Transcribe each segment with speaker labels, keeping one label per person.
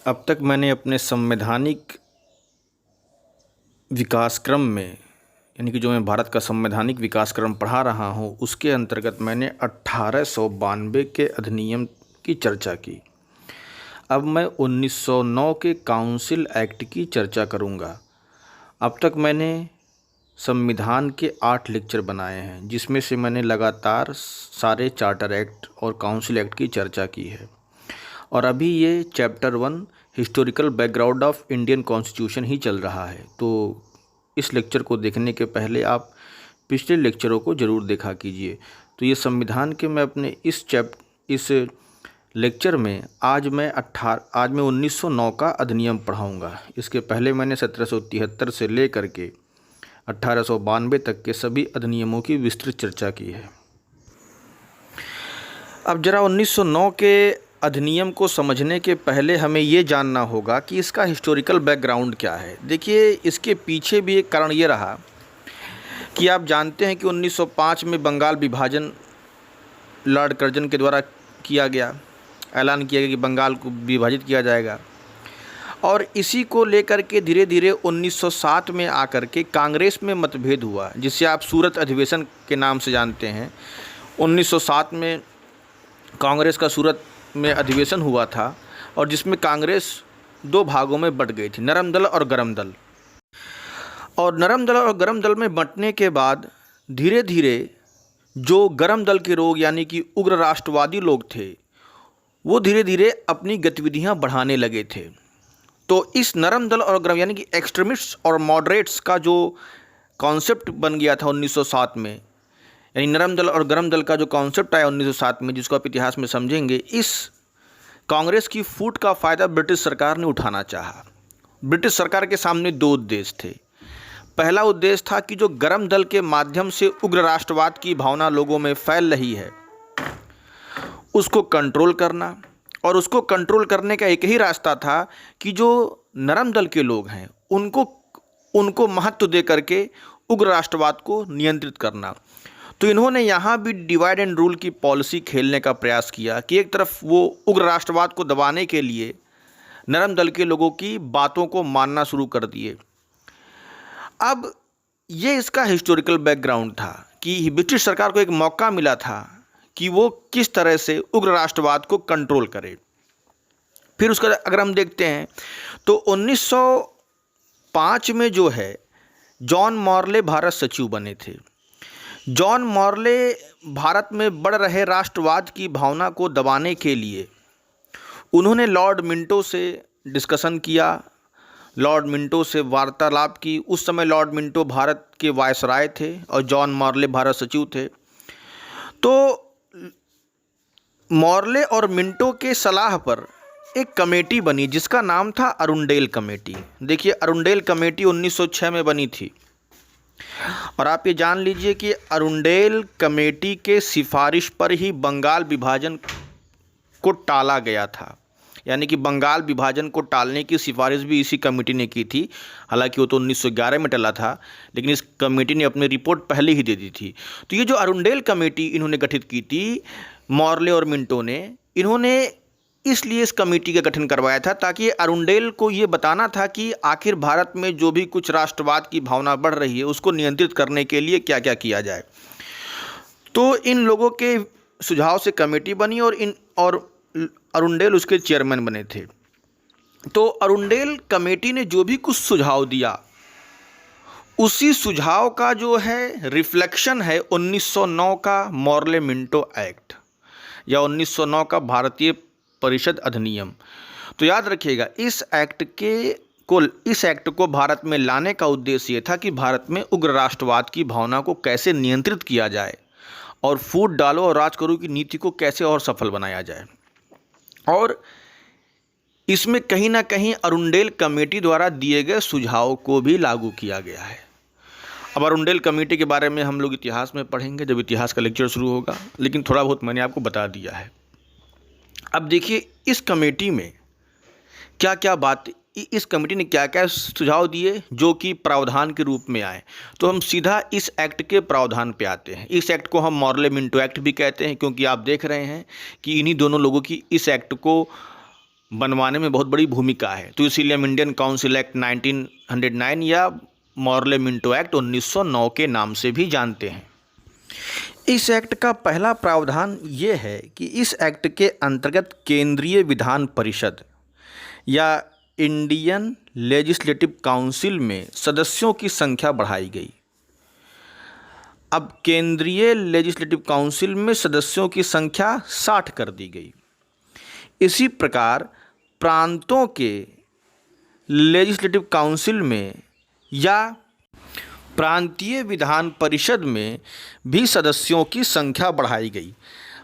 Speaker 1: अब तक मैंने अपने संवैधानिक विकासक्रम में यानी कि जो मैं भारत का संवैधानिक विकासक्रम पढ़ा रहा हूँ उसके अंतर्गत मैंने 1892 के अधिनियम की चर्चा की। अब मैं 1909 के काउंसिल एक्ट की चर्चा करूँगा। अब तक मैंने संविधान के 8 लेक्चर बनाए हैं जिसमें से मैंने लगातार सारे चार्टर एक्ट और काउंसिल एक्ट की चर्चा की है। और अभी ये chapter 1 historical background of Indian constitution ही चल रहा है। तो इस लेक्चर को देखने के पहले आप पिछले लेक्चरों को ज़रूर देखा कीजिए। तो ये संविधान के मैं अपने इस लेक्चर में आज मैं 1909 का अधिनियम पढ़ाऊँगा। इसके पहले मैंने 1773 से लेकर के 1892 तक के सभी अधिनियमों की विस्तृत चर्चा की है। अब जरा 1909 के अधिनियम को समझने के पहले हमें ये जानना होगा कि इसका हिस्टोरिकल बैकग्राउंड क्या है। देखिए, इसके पीछे भी एक कारण ये रहा कि आप जानते हैं कि 1905 में बंगाल विभाजन लॉर्ड कर्जन के द्वारा किया गया, ऐलान किया गया कि बंगाल को विभाजित किया जाएगा। और इसी को लेकर के धीरे धीरे 1907 में आकर के कांग्रेस में मतभेद हुआ, जिसे आप सूरत अधिवेशन के नाम से जानते हैं। 1907 में कांग्रेस का सूरत में अधिवेशन हुआ था और जिसमें कांग्रेस 2 भागों में बंट गई थी, नरम दल और गरम दल। और नरम दल और गरम दल में बंटने के बाद धीरे धीरे जो गरम दल के लोग यानी कि उग्र राष्ट्रवादी लोग थे वो धीरे धीरे अपनी गतिविधियां बढ़ाने लगे थे। तो इस नरम दल और गरम यानी कि एक्सट्रीमिस्ट्स और मॉडरेट्स का जो कॉन्सेप्ट बन गया था 1907 में, यानी नरम दल और गरम दल का जो कॉन्सेप्ट आया 1907 में, जिसको आप इतिहास में समझेंगे, इस कांग्रेस की फूट का फ़ायदा ब्रिटिश सरकार ने उठाना चाहा। ब्रिटिश सरकार के सामने 2 उद्देश्य थे। पहला उद्देश्य था कि जो गरम दल के माध्यम से उग्र राष्ट्रवाद की भावना लोगों में फैल रही है उसको कंट्रोल करना, और उसको कंट्रोल करने का एक ही रास्ता था कि जो नरम दल के लोग हैं उनको महत्व दे करके उग्र राष्ट्रवाद को नियंत्रित करना। तो इन्होंने यहाँ भी डिवाइड एंड रूल की पॉलिसी खेलने का प्रयास किया कि एक तरफ वो उग्र राष्ट्रवाद को दबाने के लिए नरम दल के लोगों की बातों को मानना शुरू कर दिए। अब ये इसका हिस्टोरिकल बैकग्राउंड था कि ब्रिटिश सरकार को एक मौका मिला था कि वो किस तरह से उग्र राष्ट्रवाद को कंट्रोल करे। फिर उसका अगर हम देखते हैं तो 1905 में जो है जॉन मॉर्ले भारत सचिव बने थे। जॉन मॉर्ले भारत में बढ़ रहे राष्ट्रवाद की भावना को दबाने के लिए उन्होंने लॉर्ड मिंटो से डिस्कशन किया, लॉर्ड मिंटो से वार्तालाप की। उस समय लॉर्ड मिंटो भारत के वायसराय थे और जॉन मॉर्ले भारत सचिव थे। तो मॉर्ले और मिंटो के सलाह पर एक कमेटी बनी जिसका नाम था अरुंडेल कमेटी। देखिए, अरुंडेल कमेटी 1906 में बनी थी और आप ये जान लीजिए कि अरुंडेल कमेटी के सिफारिश पर ही बंगाल विभाजन को टाला गया था। यानी कि बंगाल विभाजन को टालने की सिफारिश भी इसी कमेटी ने की थी। हालांकि वो तो 1911 में टला था, लेकिन इस कमेटी ने अपनी रिपोर्ट पहले ही दे दी थी। तो ये जो अरुंडेल कमेटी इन्होंने गठित की थी, मॉर्ले और मिंटो ने, इन्होंने इसलिए इस कमेटी का गठन करवाया था ताकि अरुंडेल को ये बताना था कि आखिर भारत में जो भी कुछ राष्ट्रवाद की भावना बढ़ रही है उसको नियंत्रित करने के लिए क्या क्या किया जाए। तो इन लोगों के सुझाव से कमेटी बनी और अरुंडेल उसके चेयरमैन बने थे। तो अरुंडेल कमेटी ने जो भी कुछ सुझाव दिया उसी सुझाव का जो है रिफ्लेक्शन है 1909 का मॉर्ले मिंटो एक्ट या 1909 का भारतीय परिषद अधिनियम। तो याद रखिएगा, इस एक्ट को भारत में लाने का उद्देश्य ये था कि भारत में उग्र राष्ट्रवाद की भावना को कैसे नियंत्रित किया जाए और फूट डालो और राज करो की नीति को कैसे और सफल बनाया जाए। और इसमें कहीं ना कहीं अरुंडेल कमेटी द्वारा दिए गए सुझाव को भी लागू किया गया है। अब अरुंडेल कमेटी के बारे में हम लोग इतिहास में पढ़ेंगे जब इतिहास का लेक्चर शुरू होगा, लेकिन थोड़ा बहुत मैंने आपको बता दिया है। अब देखिए, इस कमेटी में क्या क्या बात, इस कमेटी ने क्या क्या सुझाव दिए जो कि प्रावधान के रूप में आए। तो हम सीधा इस एक्ट के प्रावधान पे आते हैं। इस एक्ट को हम मॉर्ले मिंटो एक्ट भी कहते हैं क्योंकि आप देख रहे हैं कि इन्हीं दोनों लोगों की इस एक्ट को बनवाने में बहुत बड़ी भूमिका है। तो इसीलिए हम इंडियन काउंसिल एक्ट 1909 या मॉर्ले मिंटो एक्ट 1909 के नाम से भी जानते हैं। इस एक्ट का पहला प्रावधान ये है कि इस एक्ट के अंतर्गत केंद्रीय विधान परिषद या इंडियन लेजिस्लेटिव काउंसिल में सदस्यों की संख्या बढ़ाई गई। अब केंद्रीय लेजिस्लेटिव काउंसिल में सदस्यों की संख्या 60 कर दी गई। इसी प्रकार प्रांतों के लेजिस्लेटिव काउंसिल में या प्रांतीय विधान परिषद में भी सदस्यों की संख्या बढ़ाई गई।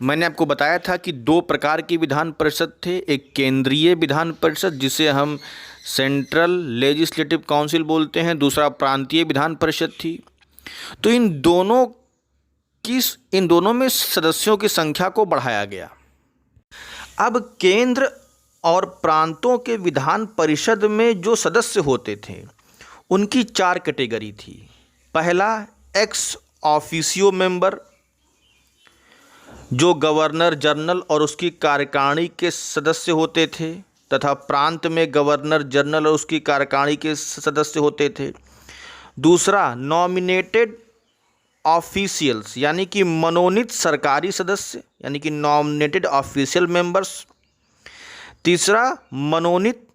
Speaker 1: मैंने आपको बताया था कि दो प्रकार की विधान परिषद थे, एक केंद्रीय विधान परिषद जिसे हम सेंट्रल लेजिस्लेटिव काउंसिल बोलते हैं, दूसरा प्रांतीय विधान परिषद थी। तो इन दोनों में सदस्यों की संख्या को बढ़ाया गया। अब केंद्र और प्रांतों के विधान परिषद में जो सदस्य होते थे उनकी 4 कैटेगरी थी। पहला एक्स ऑफिशियो मेंबर, जो गवर्नर जनरल और उसकी कार्यकारिणी के सदस्य होते थे, तथा प्रांत में गवर्नर जनरल और उसकी कार्यकारिणी के सदस्य होते थे। दूसरा नॉमिनेटेड ऑफिशियल्स, यानी कि मनोनीत सरकारी सदस्य, यानी कि नॉमिनेटेड ऑफिशियल मेंबर्स। तीसरा मनोनीत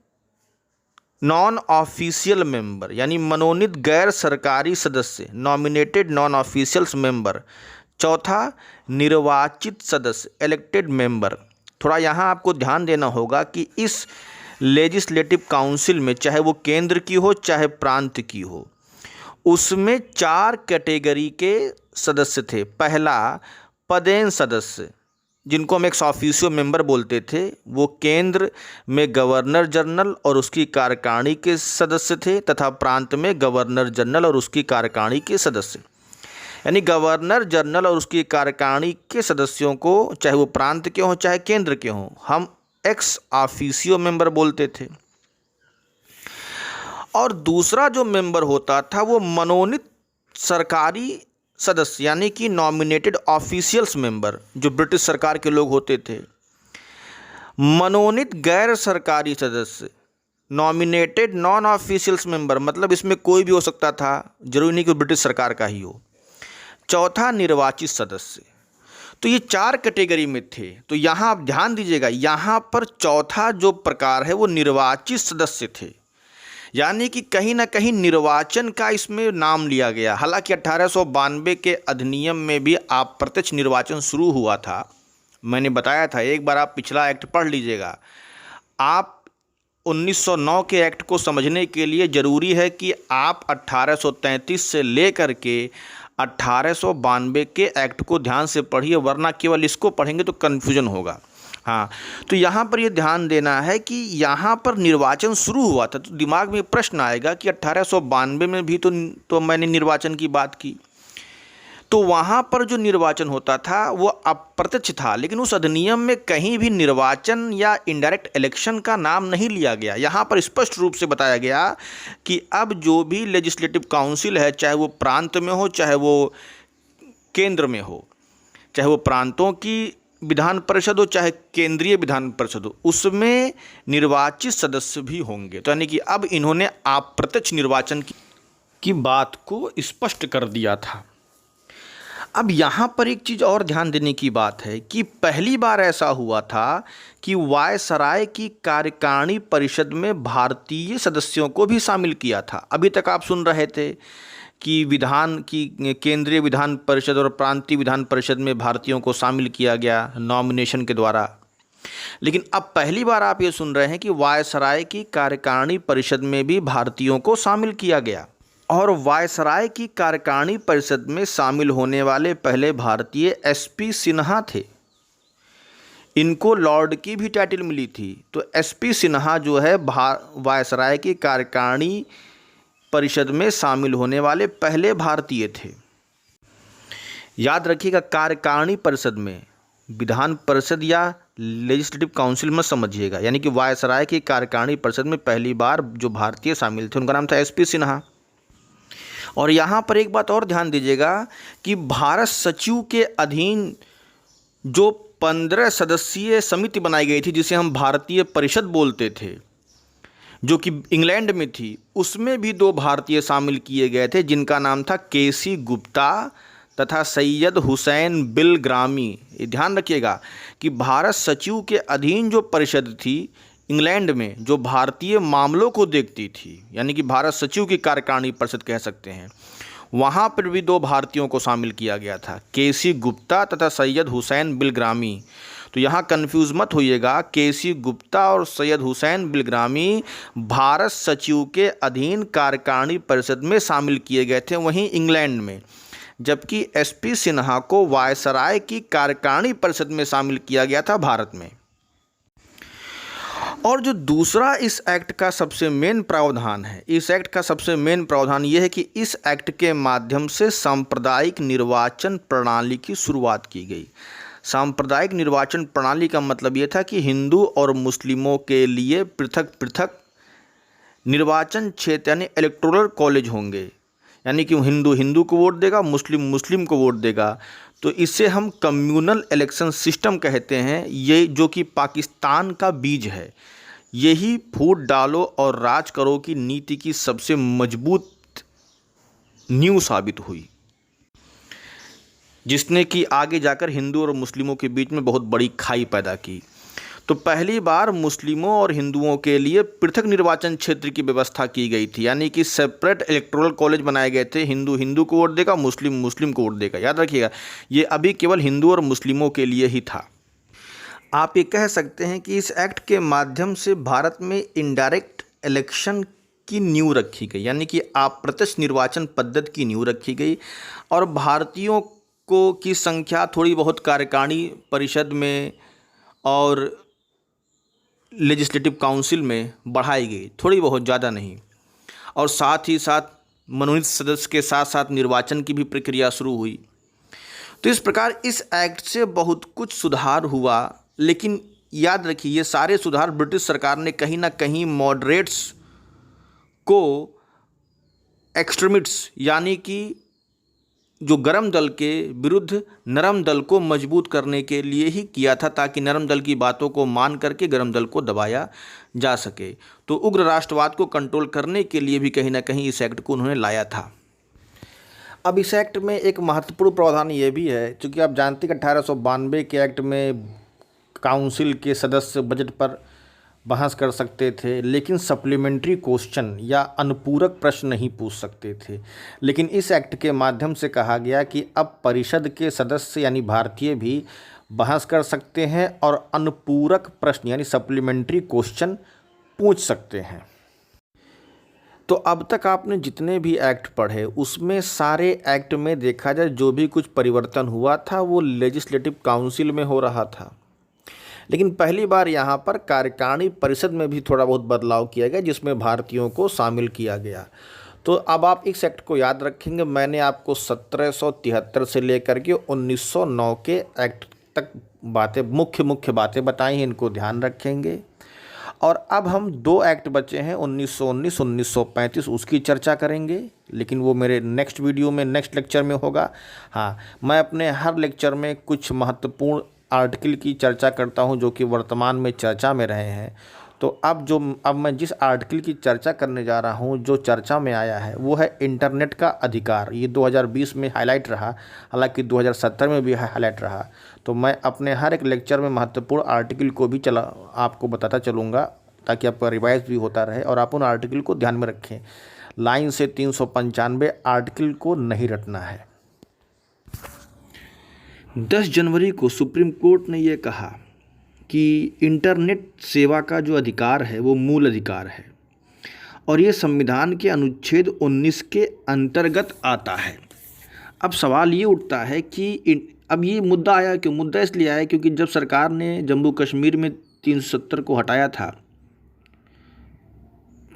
Speaker 1: नॉन ऑफिशियल मेंबर, यानी मनोनीत गैर सरकारी सदस्य, नॉमिनेटेड नॉन ऑफिशियल्स मेंबर। चौथा निर्वाचित सदस्य, इलेक्टेड मेंबर। थोड़ा यहाँ आपको ध्यान देना होगा कि इस लेजिस्लेटिव काउंसिल में चाहे वो केंद्र की हो चाहे प्रांत की हो, उसमें 4 कैटेगरी के सदस्य थे। पहला पदेन सदस्य, जिनको हम एक्स ऑफिशियो मेंबर बोलते थे, वो केंद्र में गवर्नर जनरल और उसकी कार्यकारिणी के सदस्य थे तथा प्रांत में गवर्नर जनरल और उसकी कार्यकारिणी के सदस्य। यानी गवर्नर जनरल और उसकी कार्यकारिणी के सदस्यों को, चाहे वो प्रांत के हों चाहे केंद्र के हों, हम एक्स ऑफिशियो मेंबर बोलते थे। और दूसरा जो मेंबर होता था वो मनोनीत सरकारी सदस्य, यानी कि नॉमिनेटेड ऑफिशियल्स मेंबर, जो ब्रिटिश सरकार के लोग होते थे। मनोनीत गैर सरकारी सदस्य, नॉमिनेटेड नॉन ऑफिशियल्स मेंबर, मतलब इसमें कोई भी हो सकता था, जरूरी नहीं कि ब्रिटिश सरकार का ही हो। चौथा निर्वाचित सदस्य। तो ये 4 कैटेगरी में थे। तो यहाँ आप ध्यान दीजिएगा, यहाँ पर चौथा जो प्रकार है वो निर्वाचित सदस्य थे, यानी कि कहीं ना कहीं निर्वाचन का इसमें नाम लिया गया। हालांकि 1892 के अधिनियम में भी अप्रत्यक्ष निर्वाचन शुरू हुआ था। मैंने बताया था, एक बार आप पिछला एक्ट पढ़ लीजिएगा। आप 1909 के एक्ट को समझने के लिए ज़रूरी है कि आप 1833 से लेकर के 1892 के एक्ट को ध्यान से पढ़िए, वरना केवल इसको पढ़ेंगे तो कन्फ्यूजन होगा। हाँ, तो यहाँ पर ये ध्यान देना है कि यहाँ पर निर्वाचन शुरू हुआ था। तो दिमाग में प्रश्न आएगा कि 1892 में भी तो मैंने निर्वाचन की बात की, तो वहाँ पर जो निर्वाचन होता था वो अप्रत्यक्ष था, लेकिन उस अधिनियम में कहीं भी निर्वाचन या इनडायरेक्ट इलेक्शन का नाम नहीं लिया गया। यहाँ पर स्पष्ट रूप से बताया गया कि अब जो भी लेजिस्लेटिव काउंसिल है, चाहे वो प्रांत में हो चाहे वो केंद्र में हो, चाहे वो प्रांतों की विधान परिषद हो चाहे केंद्रीय विधान परिषद हो, उसमें निर्वाचित सदस्य भी होंगे। तो यानी कि अब इन्होंने अप्रत्यक्ष निर्वाचन की बात को स्पष्ट कर दिया था। अब यहाँ पर एक चीज़ और ध्यान देने की बात है कि पहली बार ऐसा हुआ था कि वायसराय की कार्यकारिणी परिषद में भारतीय सदस्यों को भी शामिल किया था। अभी तक आप सुन रहे थे कि केंद्रीय विधान परिषद और प्रांतीय विधान परिषद में भारतीयों को शामिल किया गया नॉमिनेशन के द्वारा, लेकिन अब पहली बार आप ये सुन रहे हैं कि वायसराय की कार्यकारिणी परिषद में भी भारतीयों को शामिल किया गया। और वायसराय की कार्यकारिणी परिषद में शामिल होने वाले पहले भारतीय एसपी सिन्हा थे। इनको लॉर्ड की भी टाइटल मिली थी। तो एसपी सिन्हा जो है वायसराय की कार्यकारिणी परिषद में शामिल होने वाले पहले भारतीय थे। याद रखिएगा, कार्यकारिणी परिषद में, विधान परिषद या लेजिस्लेटिव काउंसिल में समझिएगा, यानी कि वायसराय की कार्यकारिणी परिषद में पहली बार जो भारतीय शामिल थे उनका नाम था एसपी सिन्हा। और यहाँ पर एक बात और ध्यान दीजिएगा कि भारत सचिव के अधीन जो 15 सदस्यीय समिति बनाई गई थी जिसे हम भारतीय परिषद बोलते थे, जो कि इंग्लैंड में थी। उसमें भी 2 भारतीय शामिल किए गए थे जिनका नाम था केसी गुप्ता तथा सैयद हुसैन बिलग्रामी। ये ध्यान रखिएगा कि भारत सचिव के अधीन जो परिषद थी इंग्लैंड में, जो भारतीय मामलों को देखती थी, यानी कि भारत सचिव की कार्यकारिणी परिषद कह सकते हैं, वहाँ पर भी 2 भारतीयों को शामिल किया गया था, केसी गुप्ता तथा सैयद हुसैन बिलग्रामी। तो यहाँ कन्फ्यूज़ मत होइएगा, केसी गुप्ता और सैयद हुसैन बिलग्रामी भारत सचिव के अधीन कार्यकारिणी परिषद में शामिल किए गए थे वहीं इंग्लैंड में, जबकि एसपी सिन्हा को वायसराय की कार्यकारिणी परिषद में शामिल किया गया था भारत में। और जो दूसरा इस एक्ट का सबसे मेन प्रावधान है, इस एक्ट का सबसे मेन प्रावधान यह है कि इस एक्ट के माध्यम से सांप्रदायिक निर्वाचन प्रणाली की शुरुआत की गई। सांप्रदायिक निर्वाचन प्रणाली का मतलब ये था कि हिंदू और मुस्लिमों के लिए पृथक पृथक निर्वाचन क्षेत्र यानी इलेक्टोरल कॉलेज होंगे, यानी कि हिंदू हिंदू को वोट देगा, मुस्लिम मुस्लिम को वोट देगा। तो इसे हम कम्युनल इलेक्शन सिस्टम कहते हैं, ये जो कि पाकिस्तान का बीज है। यही फूट डालो और राज करो की नीति की सबसे मजबूत नींव साबित हुई, जिसने कि आगे जाकर हिंदू और मुस्लिमों के बीच में बहुत बड़ी खाई पैदा की। तो पहली बार मुस्लिमों और हिंदुओं के लिए पृथक निर्वाचन क्षेत्र की व्यवस्था की गई थी, यानी कि सेपरेट इलेक्टोरल कॉलेज बनाए गए थे। हिंदू हिंदू को वोट देगा, मुस्लिम मुस्लिम को वोट देगा। याद रखिएगा, ये अभी केवल हिंदू और मुस्लिमों के लिए ही था। आप ये कह सकते हैं कि इस एक्ट के माध्यम से भारत में इनडायरेक्ट इलेक्शन की नींव रखी गई, यानी कि अप्रत्यक्ष निर्वाचन पद्धति की नींव रखी गई, और भारतीयों को की संख्या थोड़ी बहुत कार्यकारिणी परिषद में और लेजिस्लेटिव काउंसिल में बढ़ाई गई, थोड़ी बहुत, ज़्यादा नहीं। और साथ ही साथ मनोनीत सदस्य के साथ साथ निर्वाचन की भी प्रक्रिया शुरू हुई। तो इस प्रकार इस एक्ट से बहुत कुछ सुधार हुआ, लेकिन याद रखिए ये सारे सुधार ब्रिटिश सरकार ने कहीं ना कहीं मॉडरेट्स को एक्सट्रीमिस्ट्स यानी कि जो गरम दल के विरुद्ध नरम दल को मजबूत करने के लिए ही किया था, ताकि नरम दल की बातों को मान करके गरम दल को दबाया जा सके। तो उग्र राष्ट्रवाद को कंट्रोल करने के लिए भी कहीं ना कहीं इस एक्ट को उन्होंने लाया था। अब इस एक्ट में एक महत्वपूर्ण प्रावधान ये भी है, क्योंकि आप जानते हैं कि 1892 के एक्ट में काउंसिल के सदस्य बजट पर बहस कर सकते थे, लेकिन सप्लीमेंट्री क्वेश्चन या अनुपूरक प्रश्न नहीं पूछ सकते थे। लेकिन इस एक्ट के माध्यम से कहा गया कि अब परिषद के सदस्य यानी भारतीय भी बहस कर सकते हैं और अनुपूरक प्रश्न यानी सप्लीमेंट्री क्वेश्चन पूछ सकते हैं। तो अब तक आपने जितने भी एक्ट पढ़े उसमें सारे एक्ट में देखा जाए जो भी कुछ परिवर्तन हुआ था वो लेजिस्लेटिव काउंसिल में हो रहा था, लेकिन पहली बार यहाँ पर कार्यकारिणी परिषद में भी थोड़ा बहुत बदलाव किया गया, जिसमें भारतीयों को शामिल किया गया। तो अब आप इस एक्ट को याद रखेंगे, मैंने आपको 1773 से लेकर के 1909 के एक्ट तक बातें मुख्य बातें बताई हैं, इनको ध्यान रखेंगे। और अब हम 2 एक्ट बचे हैं, 1919 1935, उसकी चर्चा करेंगे, लेकिन वो मेरे नेक्स्ट वीडियो में नेक्स्ट लेक्चर में होगा। हाँ, मैं अपने हर लेक्चर में कुछ महत्वपूर्ण आर्टिकल की चर्चा करता हूं जो कि वर्तमान में चर्चा में रहे हैं। तो अब मैं जिस आर्टिकल की चर्चा करने जा रहा हूं, जो चर्चा में आया है, वो है इंटरनेट का अधिकार। ये 2020 में हाईलाइट रहा, हालांकि 2017 में भी हाईलाइट रहा। तो मैं अपने हर एक लेक्चर में महत्वपूर्ण आर्टिकल को भी आपको बताता चलूँगा, ताकि आपका रिवाइज भी होता रहे और आप उन आर्टिकल को ध्यान में रखें। लाइन से 395 आर्टिकल को नहीं रटना है। 10 जनवरी को सुप्रीम कोर्ट ने यह कहा कि इंटरनेट सेवा का जो अधिकार है वो मूल अधिकार है और ये संविधान के अनुच्छेद 19 के अंतर्गत आता है। अब सवाल ये उठता है कि अब ये मुद्दा आया क्यों? मुद्दा इसलिए आया क्योंकि जब सरकार ने जम्मू कश्मीर में 370 को हटाया था,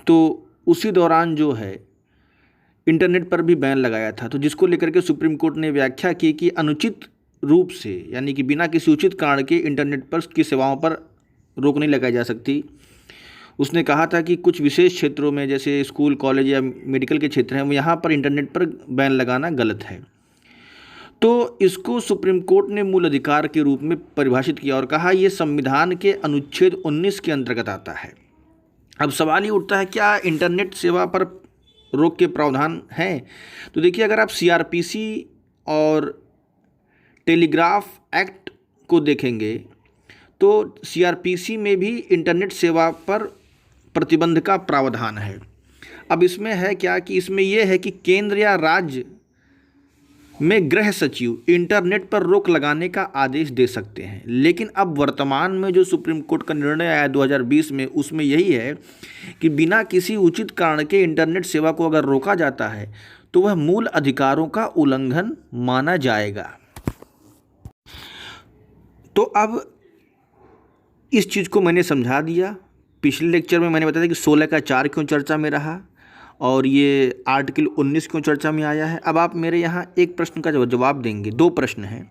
Speaker 1: तो उसी दौरान जो है इंटरनेट पर भी बैन लगाया था। तो जिसको लेकर के सुप्रीम कोर्ट ने व्याख्या की कि अनुचित रूप से यानी कि बिना किसी उचित कारण के इंटरनेट पर की सेवाओं पर रोक नहीं लगाई जा सकती। उसने कहा था कि कुछ विशेष क्षेत्रों में जैसे स्कूल, कॉलेज या मेडिकल के क्षेत्र हैं, यहाँ पर इंटरनेट पर बैन लगाना गलत है। तो इसको सुप्रीम कोर्ट ने मूल अधिकार के रूप में परिभाषित किया और कहा यह संविधान के अनुच्छेद 19 के अंतर्गत आता है। अब सवाल ये उठता है, क्या इंटरनेट सेवा पर रोक के प्रावधान हैं? तो देखिए, अगर आप सीआरपीसी और टेलीग्राफ एक्ट को देखेंगे तो सीआरपीसी में भी इंटरनेट सेवा पर प्रतिबंध का प्रावधान है। अब इसमें है क्या कि इसमें यह है कि केंद्र या राज्य में गृह सचिव इंटरनेट पर रोक लगाने का आदेश दे सकते हैं। लेकिन अब वर्तमान में जो सुप्रीम कोर्ट का निर्णय आया 2020 में, उसमें यही है कि बिना किसी उचित कारण के इंटरनेट सेवा को अगर रोका जाता है तो वह मूल अधिकारों का उल्लंघन माना जाएगा। तो अब इस चीज़ को मैंने समझा दिया। पिछले लेक्चर में मैंने बताया कि 16 का 4 क्यों चर्चा में रहा और ये आर्टिकल 19 क्यों चर्चा में आया है। अब आप मेरे यहाँ एक प्रश्न का जवाब देंगे। 2 प्रश्न हैं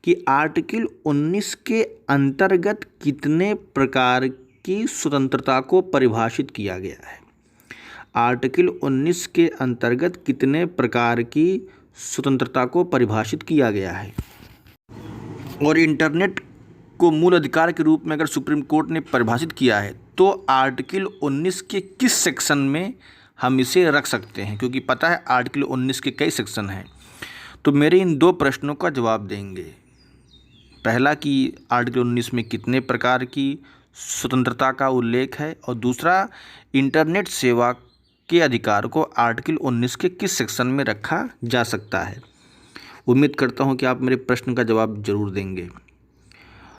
Speaker 1: कि आर्टिकल 19 के अंतर्गत कितने प्रकार की स्वतंत्रता को परिभाषित किया गया है। आर्टिकल 19 के अंतर्गत कितने प्रकार की स्वतंत्रता को परिभाषित किया गया है। और इंटरनेट को मूल अधिकार के रूप में अगर सुप्रीम कोर्ट ने परिभाषित किया है तो आर्टिकल 19 के किस सेक्शन में हम इसे रख सकते हैं, क्योंकि पता है आर्टिकल 19 के कई सेक्शन हैं। तो मेरे इन 2 प्रश्नों का जवाब देंगे। पहला कि आर्टिकल 19 में कितने प्रकार की स्वतंत्रता का उल्लेख है, और दूसरा इंटरनेट सेवा के अधिकार को आर्टिकल 19 के किस सेक्शन में रखा जा सकता है। उम्मीद करता हूँ कि आप मेरे प्रश्न का जवाब ज़रूर देंगे।